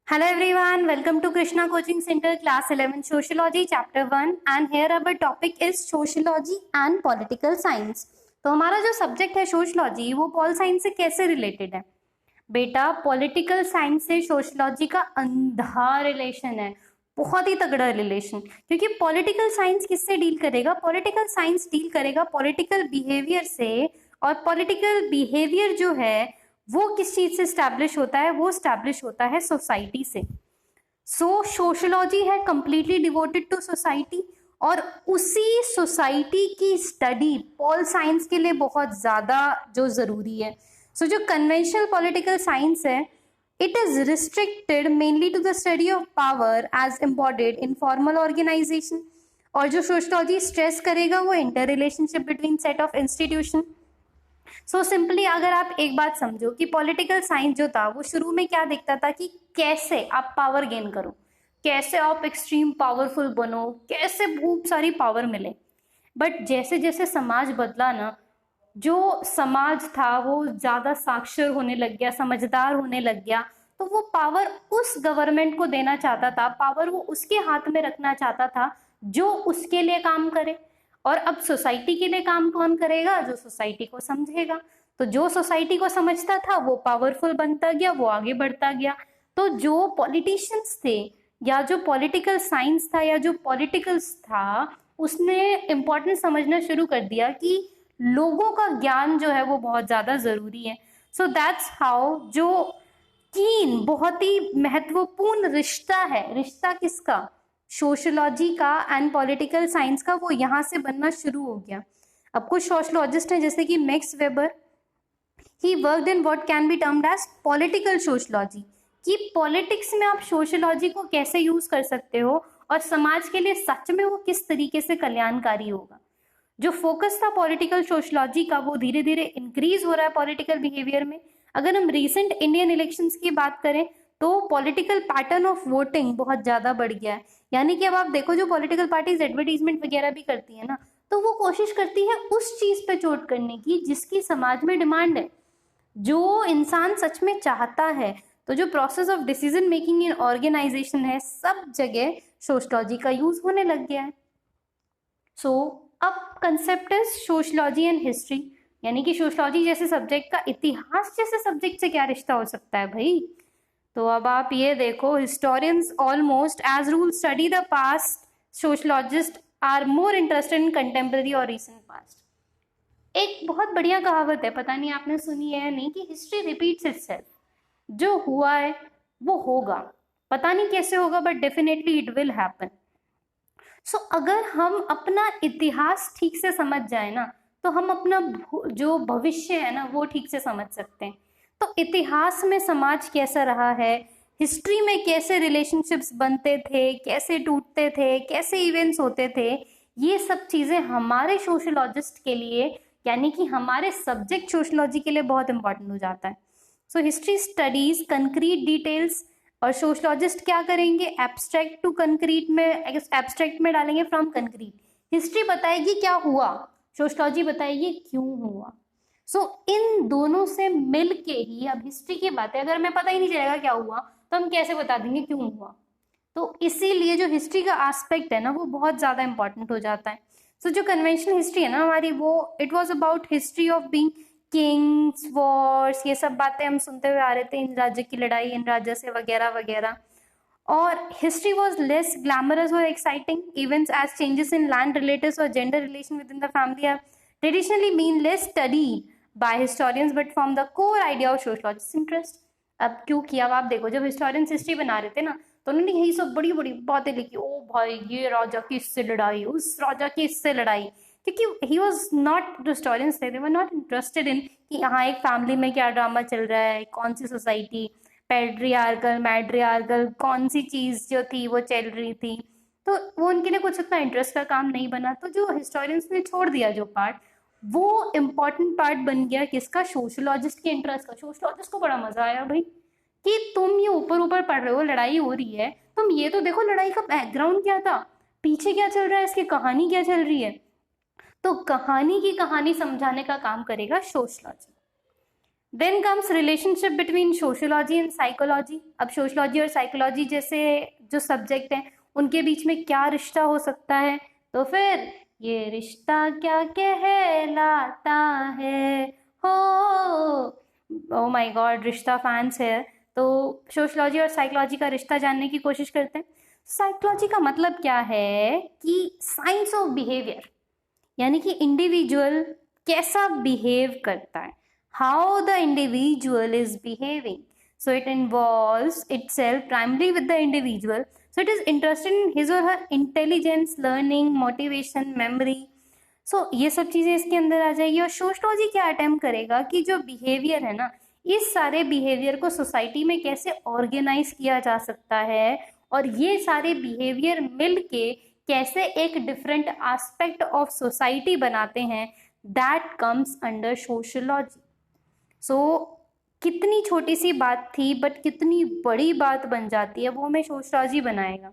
Hello everyone, welcome to Krishna Coaching Center class 11 Sociology chapter 1 and here our topic is Sociology and Political Science। तो हमारा जो subject है sociology वो pol science से कैसे related है? बेटा पॉलिटिकल साइंस से सोशलॉजी का अंधा रिलेशन है, बहुत ही तगड़ा रिलेशन। क्योंकि पॉलिटिकल साइंस किससे डील करेगा? पॉलिटिकल साइंस डील करेगा पॉलिटिकल बिहेवियर से, और पॉलिटिकल बिहेवियर जो है वो किस चीज से स्टैब्लिश होता है? वो स्टैब्लिश होता है सोसाइटी से। सो सोशलॉजी है कंप्लीटली डिवोटेड टू सोसाइटी, और उसी सोसाइटी की स्टडी पॉल साइंस के लिए बहुत ज्यादा जो जरूरी है। सो जो कन्वेंशनल पॉलिटिकल साइंस है, it is restricted mainly to the study of power as embodied in formal organisation, और जो सोशलॉजी स्ट्रेस करेगा वो inter relationship between set of institution. So simply अगर आप एक बात समझो कि पॉलिटिकल साइंस जो था वो शुरू में क्या देखता था कि कैसे आप पावर गेन करो, कैसे आप एक्सट्रीम पावरफुल बनो, कैसे बहुत सारी पावर मिले। बट जैसे जैसे समाज बदला ना, जो समाज था वो ज्यादा साक्षर होने लग गया, समझदार होने लग गया, तो वो पावर उस गवर्नमेंट को देना चाहता था, पावर वो उसके हाथ में रखना चाहता था जो उसके लिए काम करे। और अब सोसाइटी के लिए काम कौन करेगा? जो सोसाइटी को समझेगा। तो जो सोसाइटी को समझता था वो पावरफुल बनता गया, वो आगे बढ़ता गया। तो जो पॉलिटिशियंस थे या जो पॉलिटिकल साइंस था या जो पॉलिटिकल्स था, उसने इम्पोर्टेंट समझना शुरू कर दिया कि लोगों का ज्ञान जो है वो बहुत ज्यादा जरूरी है। सो दैट्स हाउ जो तीन बहुत ही महत्वपूर्ण रिश्ता है, रिश्ता किसका? सोशलॉजी का एंड पॉलिटिकल साइंस का, वो यहाँ से बनना शुरू हो गया। अब कुछ सोशलॉजिस्ट हैं जैसे कि Max Weber, he worked in what can be termed as political sociology, कि पॉलिटिक्स में आप सोशलॉजी को कैसे यूज कर सकते हो और समाज के लिए सच में वो किस तरीके से कल्याणकारी होगा। जो फोकस था पॉलिटिकल सोशलॉजी का वो धीरे धीरे इंक्रीज हो रहा है पॉलिटिकल बिहेवियर में। अगर हम रिसेंट इंडियन इलेक्शंस की बात करें तो पॉलिटिकल पैटर्न ऑफ वोटिंग बहुत ज्यादा बढ़ गया है। यानी कि अब आप देखो जो पॉलिटिकल पार्टीज एडवर्टीजमेंट वगैरह भी करती है ना, तो वो कोशिश करती है उस चीज पे चोट करने की जिसकी समाज में डिमांड है, जो इंसान सच में चाहता है। तो जो process of decision making in organisation है, सब जगह सोशलॉजी का यूज होने लग गया है। सो अब कंसेप्ट है सोशलॉजी एंड हिस्ट्री, यानी कि सोशलॉजी जैसे सब्जेक्ट का इतिहास जैसे सब्जेक्ट से क्या रिश्ता हो सकता है भाई? तो अब आप ये देखो, historians almost as rule study the past, sociologist are more interested in contemporary और रिसेंट पास्ट। एक बहुत बढ़िया कहावत है, पता नहीं आपने सुनी है या नहीं, कि हिस्ट्री रिपीट्स इटसेल्फ। जो हुआ है वो होगा, पता नहीं कैसे होगा but definitely it will happen. So अगर हम अपना इतिहास ठीक से समझ जाए ना, तो हम अपना जो भविष्य है ना वो ठीक से समझ सकते हैं। तो इतिहास में समाज कैसा रहा है, हिस्ट्री में कैसे रिलेशनशिप्स बनते थे, कैसे टूटते थे, कैसे इवेंट्स होते थे, ये सब चीजें हमारे सोशलॉजिस्ट के लिए, यानी कि हमारे सब्जेक्ट सोशलॉजी के लिए बहुत इंपॉर्टेंट हो जाता है। So history studies concrete details, और सोशलॉजिस्ट क्या करेंगे? एब्स्ट्रैक्ट टू कंक्रीट में, एब्स्ट्रैक्ट में डालेंगे फ्रॉम कंक्रीट। हिस्ट्री बताएगी क्या हुआ, सोशलॉजी बताएगी क्यों हुआ। सो इन दोनों से मिल के ही, अब हिस्ट्री की बात है, अगर हमें पता ही नहीं चलेगा क्या हुआ तो हम कैसे बता देंगे क्यों हुआ? तो इसीलिए जो हिस्ट्री का एस्पेक्ट है ना वो बहुत ज्यादा इंपॉर्टेंट हो जाता है। सो जो कन्वेंशनल हिस्ट्री है ना हमारी, वो it was about history of being Kings, Wars, ये सब बातें हम सुनते हुए आ रहे थे, इन राज्य की लड़ाई, इन राज्य से वगैरह वगैरह। और हिस्ट्री वॉज लेस ग्लैमरस और exciting events as changes in land relatives और gender relation within the family are traditionally been less studied by historians but form the core idea of sociologist interest. अब क्यों किया? अब आप देखो, जब historians history बना रहे थे ना, तो उन्होंने यही सब बड़ी बड़ी बातें लिखी, ओ भाई ये राजा की इससे लड़ाई, उस राजा की इससे लड़ाई, क्योंकि ही वॉज नॉट, हिस्टोरियंस थे, दे वर नॉट इंटरेस्टेड इन कि हाँ एक फैमिली में क्या ड्रामा चल रहा है, कौन सी सोसाइटी, पैट्रियार्कल मैट्रियार्कल, कौन सी चीज जो थी वो चल रही थी। तो वो उनके लिए कुछ इतना इंटरेस्ट का काम नहीं बना। तो जो हिस्टोरियंस ने छोड़ दिया जो पार्ट, वो इम्पोर्टेंट पार्ट बन गया किसका? सोशलॉजिस्ट के इंटरेस्ट का। सोशलॉजिस्ट को बड़ा मजा आया भाई कि तुम ये ऊपर ऊपर पढ़ रहे हो, लड़ाई हो रही है, तुम ये तो देखो लड़ाई का बैकग्राउंड क्या था, पीछे क्या चल रहा है, इसकी कहानी क्या चल रही है। तो कहानी की कहानी समझाने का काम करेगा sociology. Then comes relationship between sociology and psychology. अब सोशियोलॉजी और साइकोलॉजी जैसे जो सब्जेक्ट हैं उनके बीच में क्या रिश्ता हो सकता है, तो फिर ये रिश्ता क्या कहलाता है हो। ओ माय गॉड, रिश्ता फैंस है। तो सोशियोलॉजी और साइकोलॉजी का रिश्ता जानने की कोशिश करते हैं। साइकोलॉजी का मतलब क्या है कि साइंस ऑफ बिहेवियर, यानी कि इंडिविजुअल कैसा बिहेव करता है, how the individual is behaving. So it involves itself primarily with the individual. So it is interested in his or her intelligence, learning, motivation, memory. So ये सब चीजें इसके अंदर आ जाएगी। और सोशलॉजी क्या अटेम्प्ट करेगा कि जो बिहेवियर है ना, इस सारे बिहेवियर को सोसाइटी में कैसे ऑर्गेनाइज किया जा सकता है और ये सारे बिहेवियर मिल के कैसे एक डिफरेंट एस्पेक्ट ऑफ सोसाइटी बनाते हैं, दैट कम्स अंडर सोशलॉजी। सो कितनी छोटी सी बात थी बट कितनी बड़ी बात बन जाती है, वो हमें सोशलॉजी बनाएगा।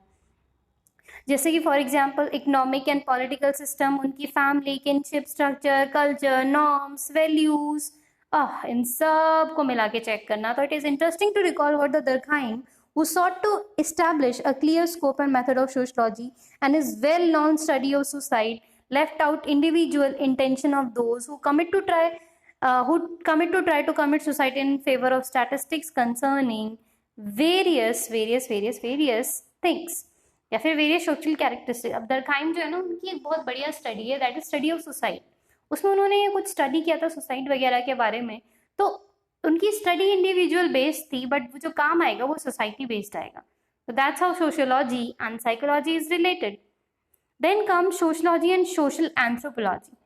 जैसे कि for example economic and political system, उनकी family, kinship structure, culture, norms, values, इन सब को मिला के चेक करना। तो it is interesting to recall what the Durkheim who sought to establish a clear scope and method of sociology, and his well-known study of suicide left out individual intention of those who commit to try to commit suicide in favor of statistics concerning various things या फिर various social characteristic. अब दरखाइम जो है ना, उनकी एक बहुत बढ़िया स्टडी है, that is study of suicide. उसमें उन्होंने कुछ स्टडी किया था सुसाइड वगैरह के बारे में। तो उनकी स्टडी इंडिविजुअल बेस्ड थी, बट जो काम आएगा वो सोसाइटी बेस्ड आएगा। तो that's how sociology and psychology is related. Then come sociology and social anthropology.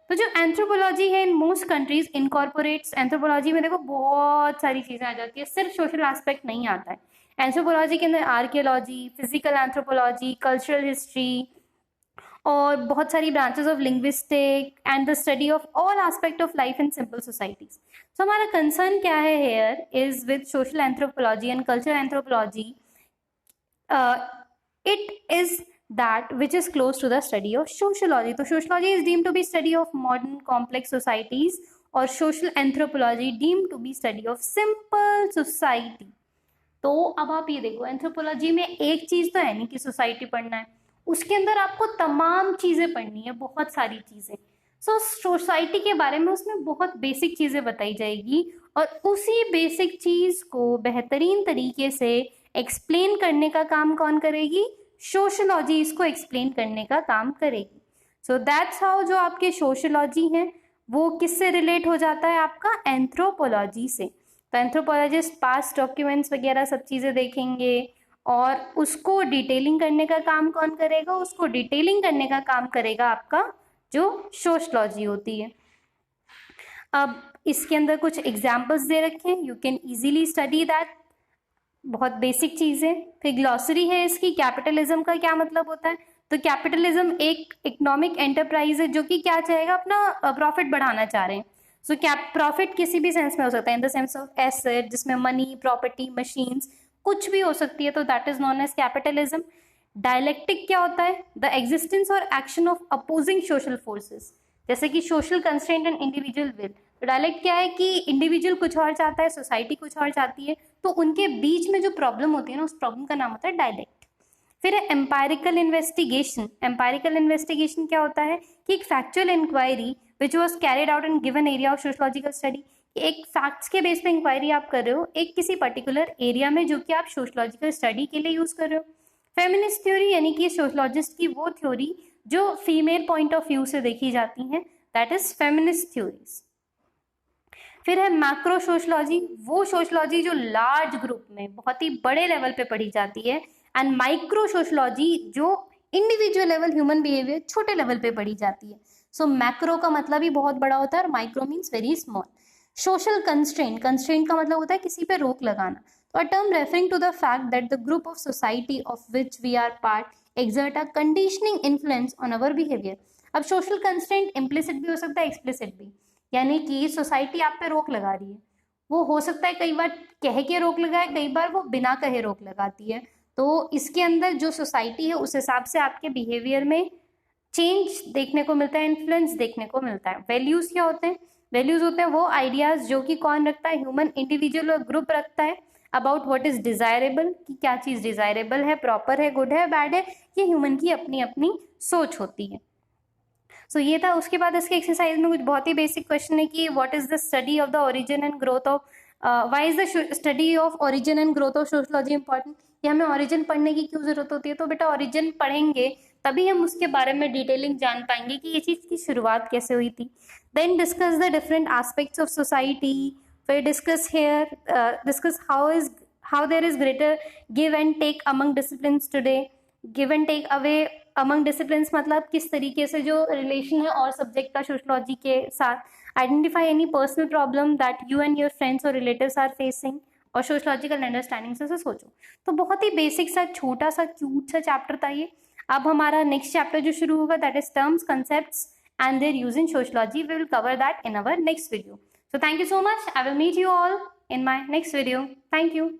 तो जो एंथ्रोपोलॉजी है in most countries incorporates, anthropology में देखो बहुत सारी चीजें आ जाती है, सिर्फ सोशल एस्पेक्ट नहीं आता है। एंथ्रोपोलॉजी के अंदर archaeology, physical anthropology, cultural history और बहुत सारी branches of linguistic and the study of all aspect of life in simple societies. So हमारा कंसर्न क्या है here is with social anthropology and cultural anthropology, it is that which is close to the study of sociology. तो sociology is deemed to be study of modern complex societies और social anthropology deemed to be study of simple society. तो अब आप ये देखो, anthropology में एक चीज तो है नहीं कि सोसाइटी पढ़ना है, उसके अंदर आपको तमाम चीजें पढ़नी है, बहुत सारी चीजें। सो सोसाइटी के बारे में उसमें बहुत बेसिक चीजें बताई जाएगी और उसी बेसिक चीज को बेहतरीन तरीके से एक्सप्लेन करने का काम कौन करेगी? सोशलॉजी इसको एक्सप्लेन करने का काम करेगी। सो दैट्स हाउ जो आपके सोशलॉजी हैं वो किससे रिलेट हो जाता है? आपका एंथ्रोपोलॉजी से। तो एंथ्रोपोलॉजिस्ट पास्ट डॉक्यूमेंट्स वगैरह सब चीज़ें देखेंगे और उसको डिटेलिंग करने का काम कौन करेगा? उसको डिटेलिंग करने का काम करेगा आपका जो सोशलॉजी होती है। अब इसके अंदर कुछ एग्जाम्पल्स दे रखे हैं, you can easily study that, बहुत बेसिक चीज है। फिर ग्लॉसरी है इसकी, कैपिटलिज्म का क्या मतलब होता है? तो कैपिटलिज्म एक इकोनॉमिक एंटरप्राइज है जो कि क्या चाहेगा? अपना प्रॉफिट बढ़ाना चाह रहे हैं। सो क्या प्रॉफिट किसी भी सेंस में हो सकता है, in the sense of asset जिसमें मनी, प्रॉपर्टी, मशीन्स कुछ भी हो सकती है, तो that is known as capitalism. Dialectic क्या होता है? द एग्जिस्टेंस और action of opposing social forces, जैसे कि social constraint and individual will. तो डायलेक्ट क्या है कि इंडिविजुअल कुछ और चाहता है, सोसाइटी कुछ और चाहती है, तो उनके बीच में जो प्रॉब्लम होती है ना, उस प्रॉब्लम का नाम होता है डायलेक्ट। फिर है एम्पायरिकल इन्वेस्टिगेशन। एम्पायरिकल इन्वेस्टिगेशन क्या होता है कि एक factual inquiry which was carried out in given area of sociological study. एक फैक्ट्स के बेस पे इंक्वायरी आप कर रहे हो एक किसी पर्टिकुलर एरिया में जो कि आप सोशलॉजिकल स्टडी के लिए यूज कर रहे हो। फेमिनिस्ट थ्योरी यानी कि सोशलॉजिस्ट की वो थ्योरी जो फीमेल पॉइंट ऑफ व्यू से देखी जाती हैं, दैट इज फेमिनिस्ट थ्योरीज। फिर है मैक्रो सोशलॉजी, वो सोशलॉजी जो लार्ज ग्रुप में बहुत ही बड़े लेवल पे पढ़ी जाती है, एंड माइक्रो सोशलॉजी जो इंडिविजुअल लेवल ह्यूमन बिहेवियर छोटे लेवल पे पढ़ी जाती है। सो मैक्रो का मतलब ही बहुत बड़ा होता है और micro means very small. Social constraint, constraint का मतलब होता है किसी पे रोक लगाना, तो a term referring to the fact that the group of society of which we are part exert a conditioning influence on our behavior। अब सोशल कंस्ट्रेंट इम्प्लिसिट भी हो सकता है, एक्सप्लिसिट भी, यानी कि सोसाइटी आप पे रोक लगा रही है, वो हो सकता है कई बार कह के रोक लगाए, कई बार वो बिना कहे रोक लगाती है। तो इसके अंदर जो सोसाइटी है उस हिसाब से आपके बिहेवियर में चेंज देखने को मिलता है, इन्फ्लुएंस देखने को मिलता है। वैल्यूज क्या होते हैं? वैल्यूज होते हैं वो आइडियाज जो कि कौन रखता है, ह्यूमन इंडिविजुअल और ग्रुप रखता है, अबाउट व्हाट इज डिजायरेबल, कि क्या चीज डिजायरेबल है, प्रॉपर है, गुड है, बैड है, ये ह्यूमन की अपनी अपनी सोच होती है। सो ये था। उसके बाद इसके एक्सरसाइज में कुछ बहुत ही बेसिक क्वेश्चन है कि what is the study of the origin and growth of, why is the study of origin and growth of sociology important, कि हमें ओरिजिन पढ़ने की क्यों जरूरत होती है। तो बेटा ओरिजिन पढ़ेंगे तभी हम उसके बारे में डिटेलिंग जान पाएंगे कि ये चीज की शुरुआत कैसे हुई थी। Then discuss the different aspects of society, फिर discuss how there is greater give and take among disciplines today. Give and take away among disciplines मतलब किस तरीके से जो रिलेशन है और सब्जेक्ट का सोशियोलॉजी के साथ। Identify any personal problem that you and your friends और रिलेटिव्स आर फेसिंग, और सोशियोलॉजिकल अंडरस्टैंडिंग से सोचो। तो बहुत ही बेसिक सा छोटा सा क्यूट सा चैप्टर था ये। अब हमारा नेक्स्ट चैप्टर जो शुरू होगा that is terms, concepts and their use in sociology. We will cover that in our next video. So thank you so much. I will meet you all in my next video. Thank you.